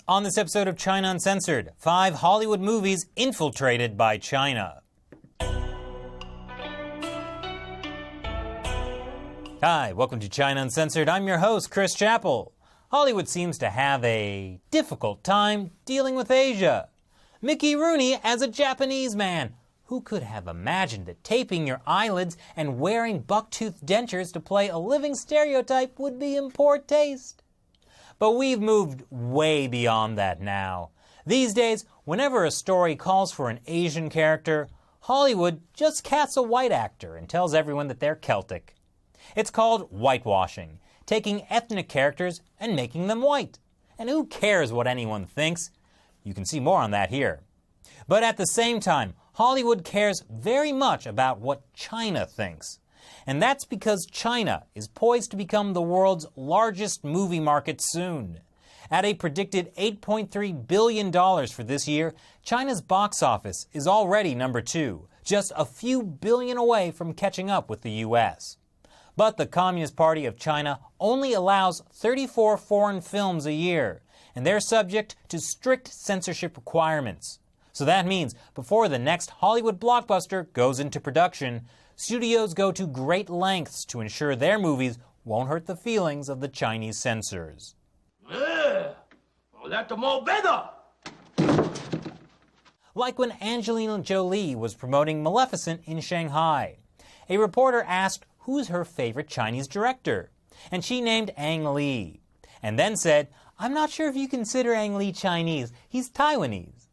On this episode of China Uncensored, 5 Hollywood movies infiltrated by China. Hi, welcome to China Uncensored. I'm your host, Chris Chappell. Hollywood seems to have a difficult time dealing with Asia. Mickey Rooney as a Japanese man. Who could have imagined that taping your eyelids and wearing buck-toothed dentures to play a living stereotype would be in poor taste? But we've moved way beyond that now. These days, whenever a story calls for an Asian character, Hollywood just casts a white actor and tells everyone that they're Celtic. It's called whitewashing, taking ethnic characters and making them white. And who cares what anyone thinks? You can see more on that here. But at the same time, Hollywood cares very much about what China thinks. And that's because China is poised to become the world's largest movie market soon. At a predicted $8.3 billion for this year, China's box office is already number 2, just a few billion away from catching up with the US. But the Communist Party of China only allows 34 foreign films a year, and they're subject to strict censorship requirements. So that means before the next Hollywood blockbuster goes into production, studios go to great lengths to ensure their movies won't hurt the feelings of the Chinese censors. That's more better. Like when Angelina Jolie was promoting Maleficent in Shanghai. A reporter asked who's her favorite Chinese director, and she named Ang Lee, and then said, "I'm not sure if you consider Ang Lee Chinese, he's Taiwanese."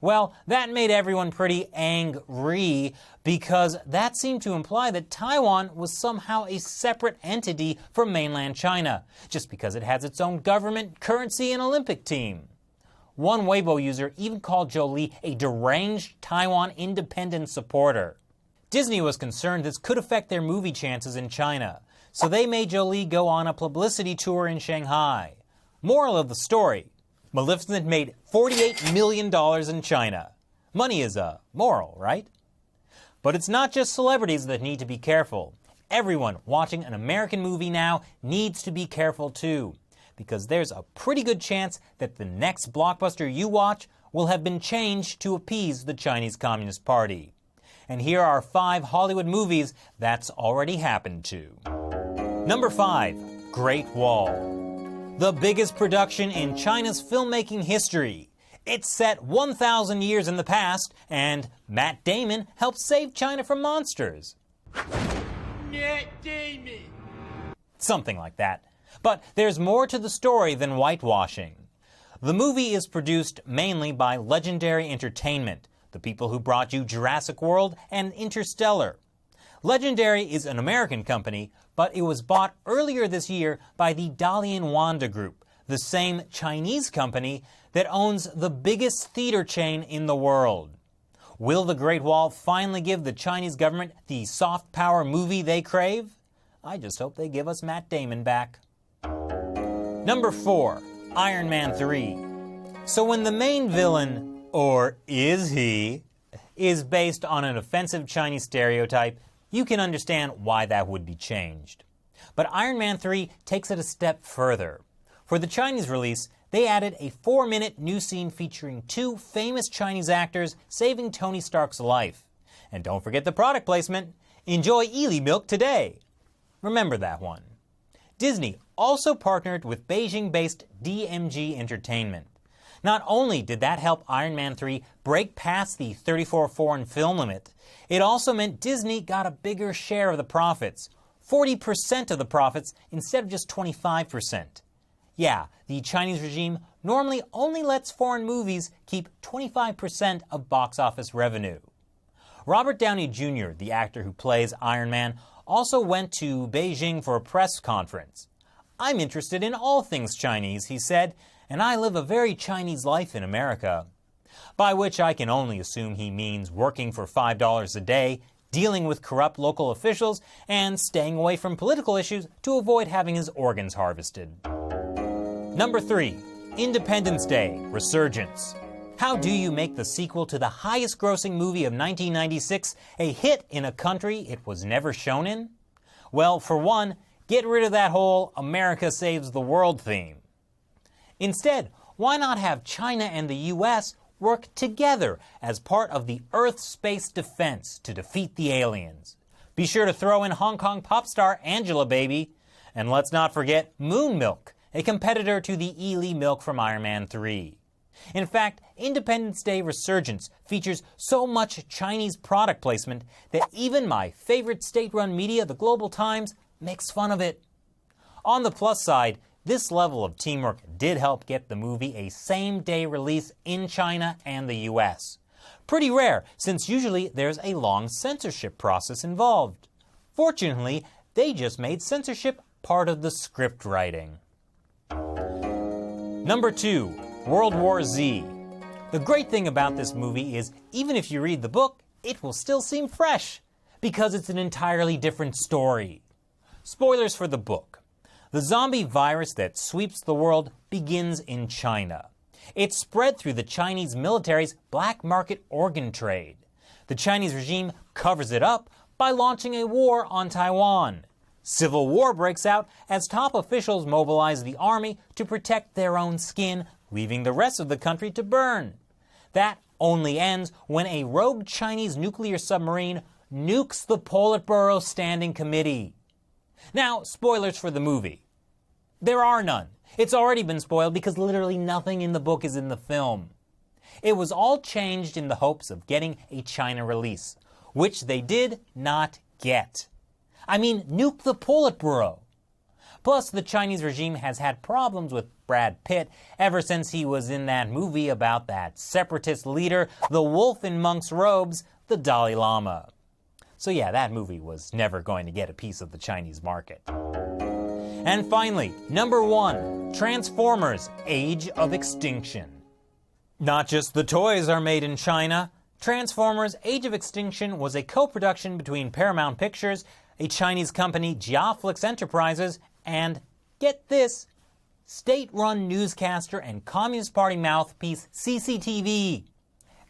Well, that made everyone pretty angry because that seemed to imply that Taiwan was somehow a separate entity from mainland China, just because it has its own government, currency, and Olympic team. One Weibo user even called Jolie a deranged Taiwan independence supporter. Disney was concerned this could affect their movie chances in China, so they made Jolie go on a publicity tour in Shanghai. Moral of the story: Maleficent made $48 million in China. Money is moral, right? But it's not just celebrities that need to be careful. Everyone watching an American movie now needs to be careful too, because there's a pretty good chance that the next blockbuster you watch will have been changed to appease the Chinese Communist Party. And here are 5 Hollywood movies that's already happened to. Number 5, Great Wall. The biggest production in China's filmmaking history. It's set 1,000 years in the past, and Matt Damon helped save China from monsters. Matt Damon. Something like that. But there's more to the story than whitewashing. The movie is produced mainly by Legendary Entertainment, the people who brought you Jurassic World and Interstellar. Legendary is an American company, but it was bought earlier this year by the Dalian Wanda Group, the same Chinese company that owns the biggest theater chain in the world. Will the Great Wall finally give the Chinese government the soft power movie they crave? I just hope they give us Matt Damon back. Number 4, Iron Man 3. So when the main villain, or is he, is based on an offensive Chinese stereotype, you can understand why that would be changed. But Iron Man 3 takes it a step further. For the Chinese release, they added a 4-minute new scene featuring 2 famous Chinese actors saving Tony Stark's life. And don't forget the product placement. Enjoy Ely milk today. Remember that one. Disney also partnered with Beijing-based DMG Entertainment. Not only did that help Iron Man 3 break past the 34 foreign film limit, it also meant Disney got a bigger share of the profits, 40% of the profits instead of just 25%. Yeah, the Chinese regime normally only lets foreign movies keep 25% of box office revenue. Robert Downey Jr., the actor who plays Iron Man, also went to Beijing for a press conference. "I'm interested in all things Chinese," he said, "and I live a very Chinese life in America." By which I can only assume he means working for $5 a day, dealing with corrupt local officials, and staying away from political issues to avoid having his organs harvested. Number 3, Independence Day, Resurgence. How do you make the sequel to the highest grossing movie of 1996 a hit in a country it was never shown in? Well, for one, get rid of that whole America saves the world theme. Instead, why not have China and the US work together as part of the Earth space defense to defeat the aliens? Be sure to throw in Hong Kong pop star Angela Baby. And let's not forget Moon Milk, a competitor to the Ely milk from Iron Man 3. In fact, Independence Day Resurgence features so much Chinese product placement that even my favorite state-run media, the Global Times, makes fun of it. On the plus side, this level of teamwork did help get the movie a same-day release in China and the US. Pretty rare, since usually there's a long censorship process involved. Fortunately, they just made censorship part of the script writing. Number 2. World War Z. The great thing about this movie is, even if you read the book, it will still seem fresh, because it's an entirely different story. Spoilers for the book. The zombie virus that sweeps the world begins in China. It spread through the Chinese military's black market organ trade. The Chinese regime covers it up by launching a war on Taiwan. Civil war breaks out as top officials mobilize the army to protect their own skin, leaving the rest of the country to burn. That only ends when a rogue Chinese nuclear submarine nukes the Politburo Standing Committee. Now, spoilers for the movie. There are none. It's already been spoiled because literally nothing in the book is in the film. It was all changed in the hopes of getting a China release, which they did not get. I mean, nuke the Politburo. Plus, the Chinese regime has had problems with Brad Pitt ever since he was in that movie about that separatist leader, the wolf in monk's robes, the Dalai Lama. So yeah, that movie was never going to get a piece of the Chinese market. And finally, number 1, Transformers: Age of Extinction. Not just the toys are made in China. Transformers: Age of Extinction was a co-production between Paramount Pictures, a Chinese company, Jiaflix Enterprises, and, get this, state-run newscaster and Communist Party mouthpiece CCTV.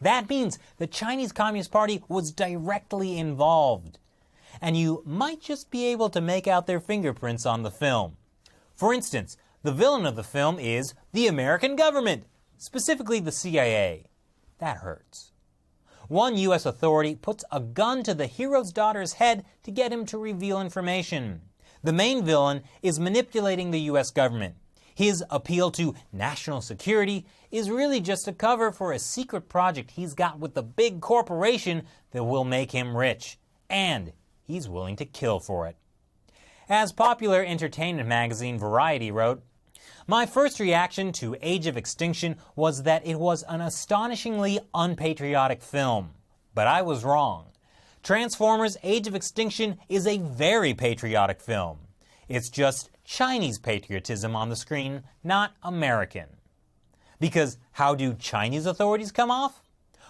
That means the Chinese Communist Party was directly involved. And you might just be able to make out their fingerprints on the film. For instance, the villain of the film is the American government, specifically the CIA. That hurts. One U.S. authority puts a gun to the hero's daughter's head to get him to reveal information. The main villain is manipulating the U.S. government. His appeal to national security is really just a cover for a secret project he's got with the big corporation that will make him rich. And he's willing to kill for it. As popular entertainment magazine Variety wrote, "My first reaction to Age of Extinction was that it was an astonishingly unpatriotic film. But I was wrong. Transformers: Age of Extinction is a very patriotic film. It's just Chinese patriotism on the screen, not American. Because how do Chinese authorities come off?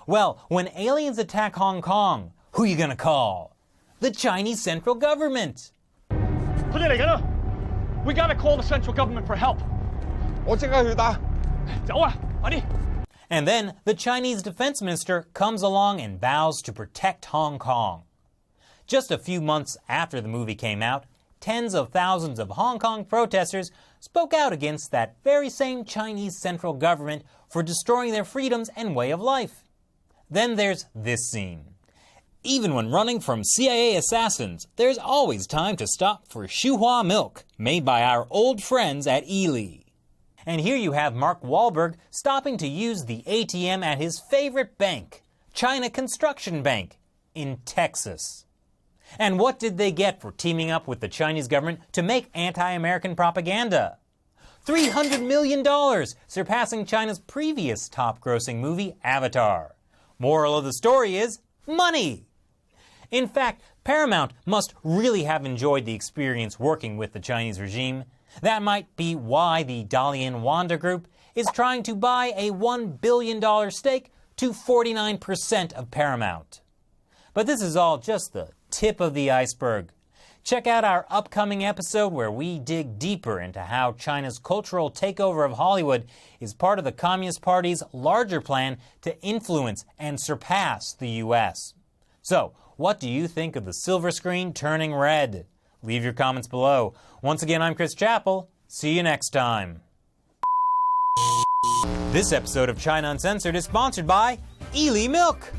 Well, when aliens attack Hong Kong, who you gonna call? The Chinese central government. We gotta call the central government for help. And then the Chinese defense minister comes along and vows to protect Hong Kong. Just a few months after the movie came out, tens of thousands of Hong Kong protesters spoke out against that very same Chinese central government for destroying their freedoms and way of life. Then there's this scene. Even when running from CIA assassins, there's always time to stop for Shuhua milk, made by our old friends at Ely. And here you have Mark Wahlberg stopping to use the ATM at his favorite bank, China Construction Bank, in Texas. And what did they get for teaming up with the Chinese government to make anti-American propaganda? $300 million, surpassing China's previous top-grossing movie, Avatar. Moral of the story is money! In fact, Paramount must really have enjoyed the experience working with the Chinese regime. That might be why the Dalian Wanda Group is trying to buy a $1 billion stake to 49% of Paramount. But this is all just the tip of the iceberg. Check out our upcoming episode where we dig deeper into how China's cultural takeover of Hollywood is part of the Communist Party's larger plan to influence and surpass the U.S. So, what do you think of the silver screen turning red? Leave your comments below. Once again, I'm Chris Chappell. See you next time. This episode of China Uncensored is sponsored by Ely Milk.